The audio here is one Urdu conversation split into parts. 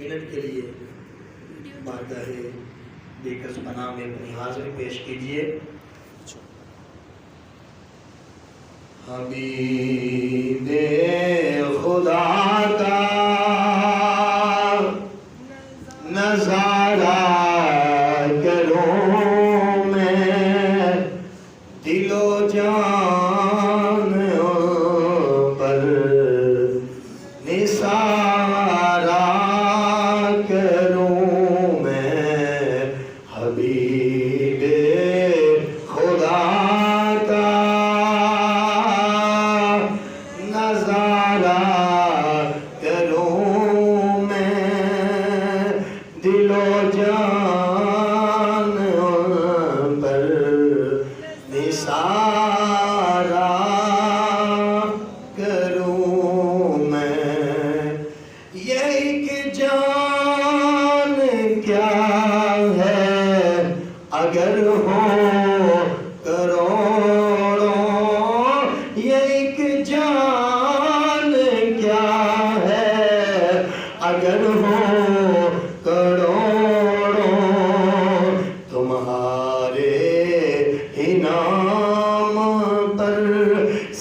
منٹ کے لیے بارگاہ دیکھر پناہ میں اپنی حاضری پیش کیجئے۔ حبیب خدا کا نظارہ کروں میں، دل و جان پر نثارہ کروں میں، حبیب خدا کا نظارہ کروں میں، دل و جان پر نثارہ کروں میں۔ یہ ایک جان کیا ہے اگر ہو کروڑوں، یہ ایک جان کیا ہے اگر ہو کروڑوں، تمہارے ہی نام پر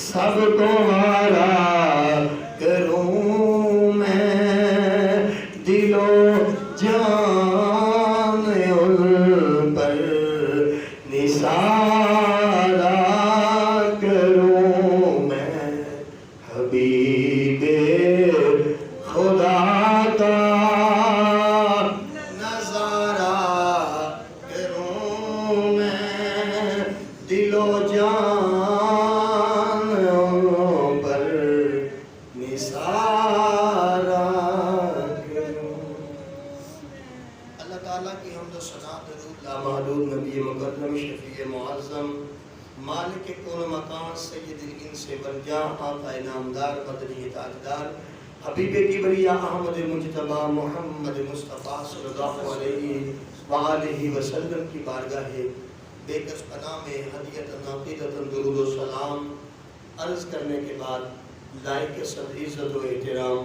سب کو وارا کروں میں، دل و جان ان پر نثارہ کروں میں، حبیب خدا کا نظارہ کروں میں، دل و جان پر نثارہ کروں۔ اللہ تعالیٰ کی حمد و ثنا درود لامحدود نبی مکرم شفیع معظم مالک کون مکان سید الانس والجاں آقا انعامدار مدنی تاجدار حبیب کبریا احمد مجتبی محمد مصطفیٰ صلی اللہ علیہ وآلہ وسلم کی بارگاہ بے کس پناہ میں ہدیت ناقیدت درود و سلام عرض کرنے کے بعد لائق صدر عزت و احترام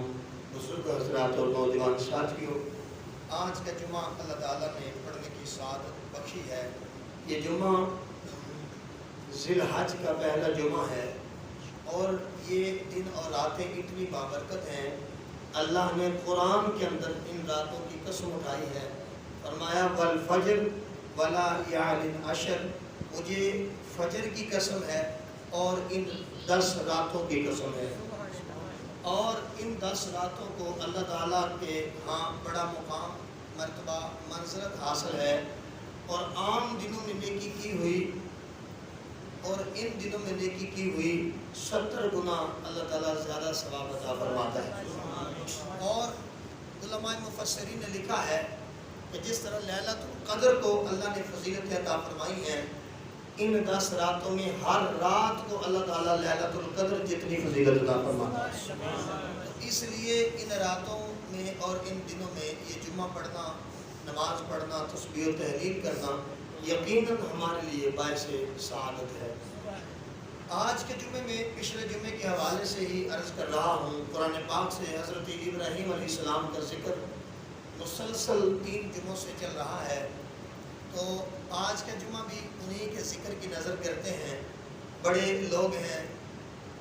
بزرگ حضرات اور نوجوان ساتھیوں، آج کا جمعہ اللہ تعالیٰ نے پڑھنے کی سعادت بخشی ہے۔ یہ جمعہ ذی الحج کا پہلا جمعہ ہے اور یہ دن اور راتیں اتنی بابرکت ہیں، اللہ نے قرآن کے اندر ان راتوں کی قسم اٹھائی ہے، فرمایا والفجر ولیال عشر، مجھے فجر کی قسم ہے اور ان 10 راتوں کی قسم ہے، اور ان 10 راتوں کو اللہ تعالیٰ کے ہاں بڑا مقام مرتبہ منزلت حاصل ہے، اور عام دنوں میں نیکی کی ہوئی اور ان دنوں میں نیکی کی ہوئی 70 گنا اللہ تعالیٰ زیادہ ثواب عطا فرماتا ہے۔ اور علماء مفسرین نے لکھا ہے کہ جس طرح لیلۃ القدر کو اللہ نے فضیلت عطا فرمائی ہے، ان 10 راتوں میں ہر رات کو اللہ تعالیٰ لیلۃ القدر جتنی فضیلت عطا فرماتا ہے۔ اس لیے ان راتوں میں اور ان دنوں میں یہ جمعہ پڑھنا، نماز پڑھنا، تسبیح و تحلیل کرنا یقیناً ہمارے لیے باعث سعادت ہے۔ آج کے جمعے میں پچھلے جمعے کے حوالے سے ہی عرض کر رہا ہوں، قرآن پاک سے حضرت ابراہیم علیہ السلام کا ذکر مسلسل 3 جمعوں سے چل رہا ہے، تو آج کا جمعہ بھی انہی کے ذکر کی نظر کرتے ہیں۔ بڑے لوگ ہیں،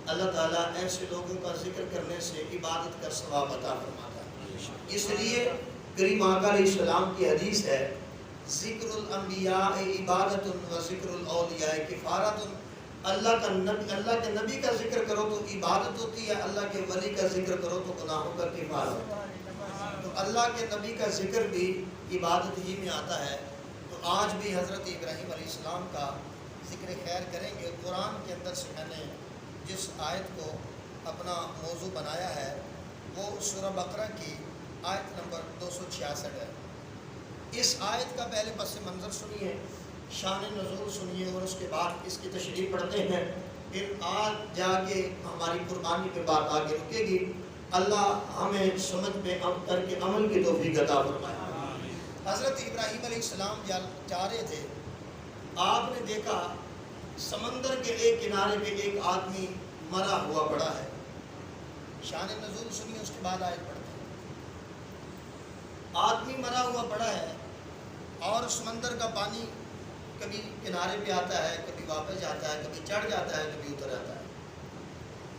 اللہ تعالیٰ ایسے لوگوں کا ذکر کرنے سے عبادت کا ثواب عطا فرماتا ہے۔ اس لیے کریم آقا علیہ السلام کی حدیث ہے، ذکر الانبیاء عبادت و ذکر الاولیاء کفارت۔ اللہ کے نبی کا ذکر کرو تو عبادت ہوتی ہے، اللہ کے ولی کا ذکر کرو تو گناہوں کا کفارت۔ تو اللہ کے نبی کا ذکر بھی عبادت ہی میں آتا ہے، تو آج بھی حضرت ابراہیم علیہ السلام کا ذکر خیر کریں گے۔ قرآن کے اندر سے میں نے جس آیت کو اپنا موضوع بنایا ہے وہ سورہ بقرہ کی آیت نمبر 266 ہے۔ اس آیت کا پہلے پس منظر سنیے، شان نزول سنیے، اور اس کے بعد اس کی تشریح پڑھتے ہیں، پھر آج جا کے ہماری قربانی پہ بات آگے رکے گی۔ اللہ ہمیں سمجھ میں کر کے عمل کی توفیق عطا فرمائے۔ حضرت ابراہیم علیہ السلام جا رہے تھے، آپ نے دیکھا سمندر کے ایک کنارے پہ ایک آدمی مرا ہوا پڑا ہے۔ شان نزول سنیے، اس کے بعد آیت پڑھتے ہیں۔ آدمی مرا ہوا پڑا ہے اور سمندر کا پانی کبھی کنارے پہ آتا ہے، کبھی واپس جاتا ہے، کبھی چڑھ جاتا ہے، کبھی اتر جاتا ہے۔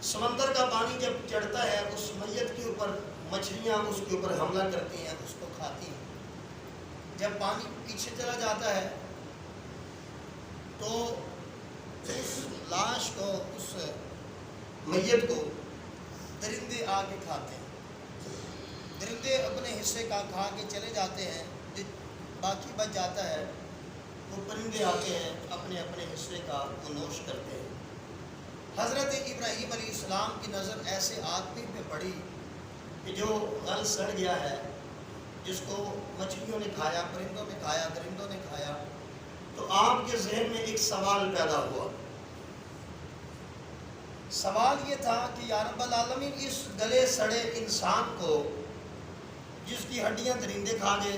سمندر کا پانی جب چڑھتا ہے اس میت کے اوپر مچھلیاں اس کے اوپر حملہ کرتی ہیں، اس کو کھاتی ہیں۔ جب پانی پیچھے چلا جاتا ہے تو اس لاش کو، اس میت کو درندے آ کے کھاتے ہیں۔ درندے اپنے حصے کا کھا کے چلے جاتے ہیں، جو باقی بچ جاتا ہے وہ پرندے آتے ہیں اپنے اپنے حصے کا وہ نوش کرتے ہیں۔ حضرت ابراہیم علیہ السلام کی نظر ایسے آدمی پہ پڑی کہ جو غل سڑ گیا ہے، جس کو مچھلیوں نے کھایا، پرندوں نے کھایا، درندوں نے کھایا، تو آپ کے ذہن میں ایک سوال پیدا ہوا۔ سوال یہ تھا کہ یا رب العالمین، اس گلے سڑے انسان کو جس کی ہڈیاں درندے کھا گئے،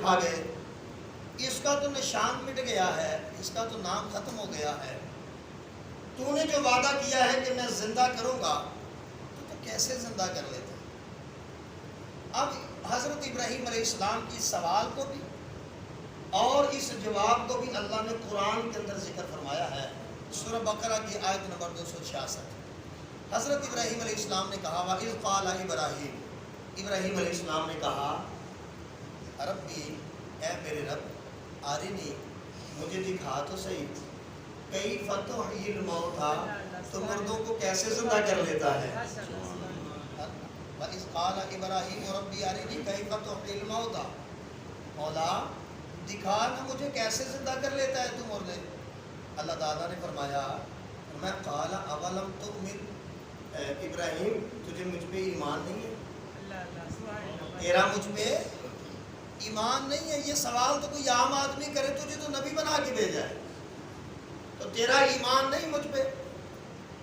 کھا گئے، اس کا تو نشان مٹ گیا ہے، اس کا تو نام ختم ہو گیا ہے۔ تو نے جو وعدہ کیا ہے کہ میں زندہ کروں گا، تو کیسے زندہ کر لیتا؟ اب حضرت ابراہیم علیہ السلام کی سوال کو بھی اور اس جواب کو بھی اللہ نے قرآن کے اندر ذکر فرمایا ہے۔ سورہ بقرہ کی آیت نمبر 266۔ حضرت ابراہیم علیہ السلام نے کہا وَإِذْ قَالَ ابراہیم، ابراہیم علیہ السلام نے کہا ربی، اے میرے رب، آرنی، مجھے دکھا تو صحیح، کیف تحیی الموتیٰ، تو مردوں کو کیسے زندہ کر لیتا ہے۔ وَإِذْ قَالَ ابراہیم ربی آرنی کیف تحیی الموتیٰ، مولا دکھا نا مجھے کیسے زندہ کر لیتا ہے تو مردے۔ اللہ تعالیٰ نے فرمایا، میں قال اولم تؤمن، ابراہیم تجھے مجھ پہ ایمان نہیں ہے؟ تیرا مجھ پہ ایمان نہیں ہے؟ یہ سوال تو کوئی عام آدمی کرے، تجھے تو نبی بنا کے بھیجا ہے، تو تیرا ایمان نہیں مجھ پہ؟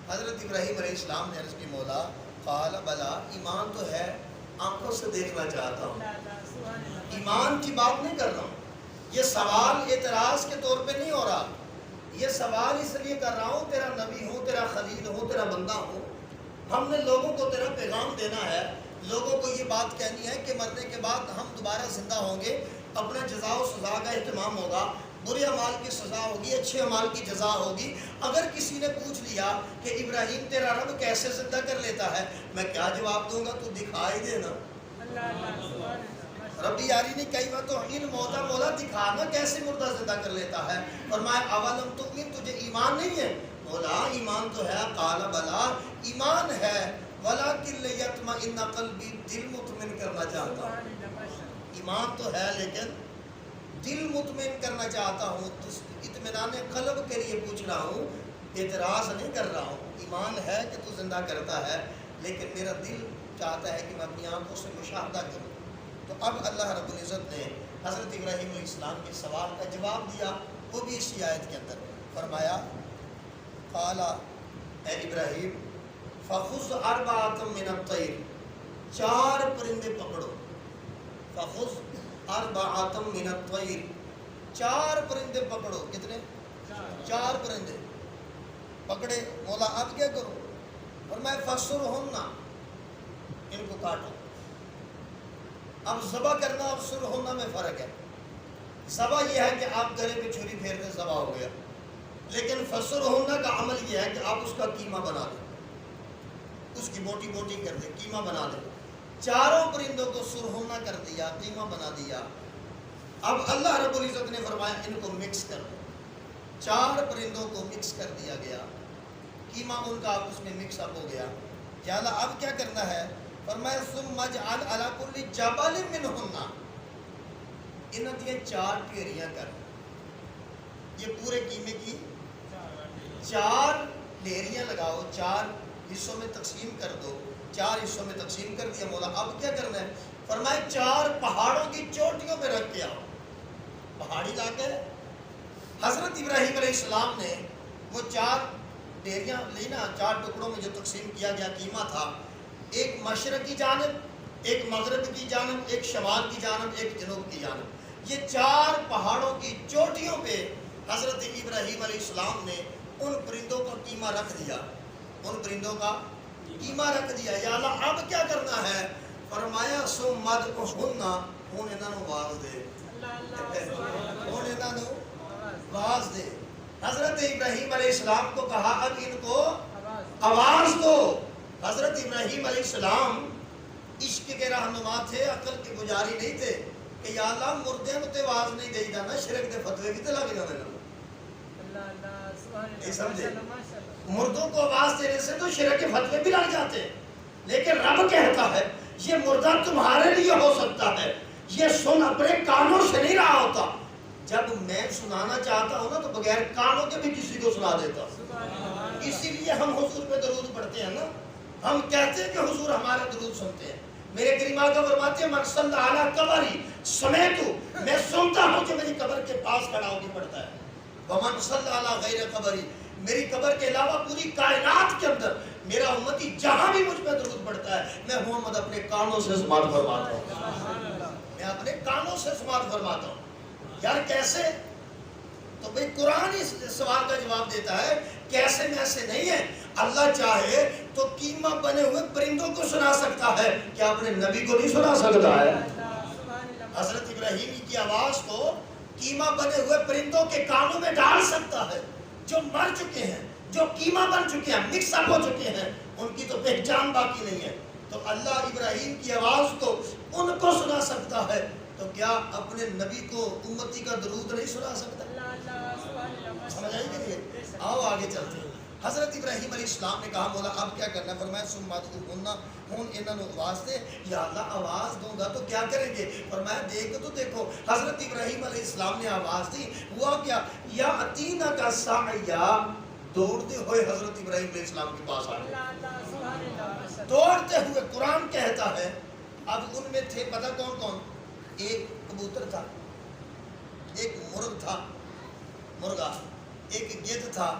حضرت ابراہیم علیہ السلام نے عرض کی مولا قال بلا، ایمان تو ہے، آنکھوں سے دیکھنا چاہتا ہوں، ایمان کی بات نہیں کر رہا ہوں۔ یہ سوال اعتراض کے طور پہ نہیں ہو رہا، یہ سوال اس لیے کر رہا ہوں، تیرا نبی ہوں، تیرا خلیل ہوں، تیرا بندہ ہوں، ہم نے لوگوں کو تیرا پیغام دینا ہے، لوگوں کو یہ بات کہنی ہے کہ مرنے کے بعد ہم دوبارہ زندہ ہوں گے، اپنے جزا و سزا کا اہتمام ہوگا، برے اعمال کی سزا ہوگی، اچھے اعمال کی جزا ہوگی۔ اگر کسی نے پوچھ لیا کہ ابراہیم تیرا رب کیسے زندہ کر لیتا ہے، میں کیا جواب دوں گا؟ تو دکھائی دینا۔ ربی آرینی کیف تحیی الموتیٰ، مولا دکھانا کیسے مردہ زندہ کر لیتا ہے۔ فرمایا اولم تؤمن، تجھے ایمان نہیں ہے؟ مولا ایمان تو ہے، قال بلا، ایمان ہے، ولکن لیطمئن قلبی، دل مطمئن کرنا چاہتا ہوں۔ ایمان تو ہے لیکن دل مطمئن کرنا چاہتا ہوں، تو اطمینان قلب کے لیے پوچھ رہا ہوں، اعتراض نہیں کر رہا ہوں۔ ایمان ہے کہ تو زندہ کرتا ہے، لیکن میرا دل چاہتا ہے کہ میں اپنی آنکھوں سے مشاہدہ کروں۔ تو اب اللہ رب العزت نے حضرت ابراہیم علیہ السلام کے سوال کا جواب دیا، وہ بھی اسی آیت کے اندر فرمایا قال اے ابراہیم فخذ اربعۃ من الطیر، 4 پرندے پکڑو، فخذ اربعۃ من الطیر، 4 پرندے پکڑو۔ کتنے؟ 4 پرندے پکڑے۔ مولا اب کیا کروں؟ فرمایا فسرہن، ان کو کاٹو۔ اب ذبح کرنا اور سرہن میں فرق ہے۔ ذبح یہ ہے کہ آپ گلے پہ چھری پھیر دیں، ذبح ہو گیا، لیکن فسرہن کا عمل یہ ہے کہ آپ اس کا قیمہ بنا دیں، اس کی بوٹی بوٹی کر دیں، قیمہ بنا دیں۔ 4 پرندوں کو سرہن کر دیا، قیمہ بنا دیا۔ اب اللہ رب العزت نے فرمایا ان کو مکس کر دو۔ 4 پرندوں کو مکس کر دیا گیا، قیمہ ان کا اس میں مکس اپ ہو گیا۔ یا اللہ اب کیا کرنا ہے؟ فرمایا ثم اجعل علی کل جبل منہن، ان کی 4 ڈھیریاں کر، یہ پورے قیمے کی 4 ڈھیریاں لگاؤ، 4 حصوں میں تقسیم کر دو۔ 4 حصوں میں تقسیم کر دیا۔ مولا اب کیا کرنا ہے؟ فرمایا 4 پہاڑوں کی چوٹیوں پہ رکھ کے آؤ۔ پہاڑی علاقے، حضرت ابراہیم علیہ السلام نے وہ 4 ڈھیریاں لی نا، 4 ٹکڑوں میں جو تقسیم کیا گیا قیمہ تھا، ایک مشرق کی جانب، ایک مغرب کی جانب، ایک شمال کی جانب، ایک جنوب کی جانب۔ یہ 4 پہاڑوں کی چوٹیوں پہ حضرت ابراہیم علیہ السلام نے ان پرندوں کا قیمہ رکھ دیا، ان پرندوں کا قیمہ رکھ دیا۔ یا اللہ اب کیا کرنا ہے؟ فرمایا مدعوہن ہن انہاں نوں آواز دے ہن انہاں نوں آواز دے حضرت ابراہیم علیہ السلام کو کہا اب ان کو آواز دو حضرت ابراہیم علیہ السلام عشق کے رہنما تھے عقل کے پجاری نہیں تھے کہ یا اللہ مردے نوں تے آواز نہیں دئی جانا شرک دے فتوے بھی تے لگ جاندے نے نہیں سمجھے مردوں کو آواز دینے سے تو شرک کے فتوے بھی لگ جاتے ہیں لیکن رب کہتا ہے یہ مردہ تمہارے لیے ہو سکتا ہے یہ سن اپنے کانوں سے نہیں رہا ہوتا جب میں سنانا چاہتا ہوں نا تو بغیر کانوں کے بھی کسی کو سنا دیتا ہوں اسی لیے ہم حضور پہ درود پڑھتے ہیں نا ہم کہتے ہیں کہ حضور ہمارا درود سنتے ہیں میرے کریم آقا فرماتے ہیں من صلی علی قبری سمیتو میں سنتا ہوں کہ میری قبر کے پاس کھڑا ہو کے پڑھتا ہے ومن صلی علی غیر قبری میری قبر کے علاوہ پوری کائنات کے اندر میرا امتی جہاں بھی مجھ پہ درود پڑھتا ہے میں محمد اپنے کانوں سے سماعت فرماتا ہوں میں اپنے کانوں سے سماعت فرماتا ہوں یار کیسے تو بھئی قرآن اس سوال کا جواب دیتا ہے کیسے میں ایسے نہیں ہے اللہ چاہے تو کیما بنے ہوئے پرندوں کو سنا سکتا ہے کیا اپنے نبی کو نہیں سنا سکتا ہے حضرت ابراہیم کی آواز کو کیما بنے ہوئے پرندوں کے کانوں میں ڈال سکتا ہے جو مر چکے ہیں جو کیما بن چکے ہیں مکس اپ ہو چکے ہیں ان کی تو پہچان باقی نہیں ہے تو اللہ ابراہیم کی آواز کو ان کو سنا سکتا ہے تو کیا اپنے نبی کو امتی کا درود نہیں سنا سکتا سمجھ آئی کہ نہیں آؤ آگے چلتے ہیں حضرت ابراہیم علیہ السلام نے کہا مولا اب کیا کرنا فرمایا ثم ادعوہن ہن انہاں نوں آواز دے یا اللہ آواز دوں گا تو کیا کریں گے فرمایا دیکھ تو دیکھو حضرت ابراہیم علیہ السلام نے آواز دی ہوا کیا یا اتینا کا سعیا دوڑتے ہوئے حضرت ابراہیم علیہ السلام کے پاس آ گئے دوڑتے ہوئے قرآن کہتا ہے اب ان میں تھے پتہ کون کون ایک کبوتر تھا ایک مرغ تھا مرغا ایک گدھ تھا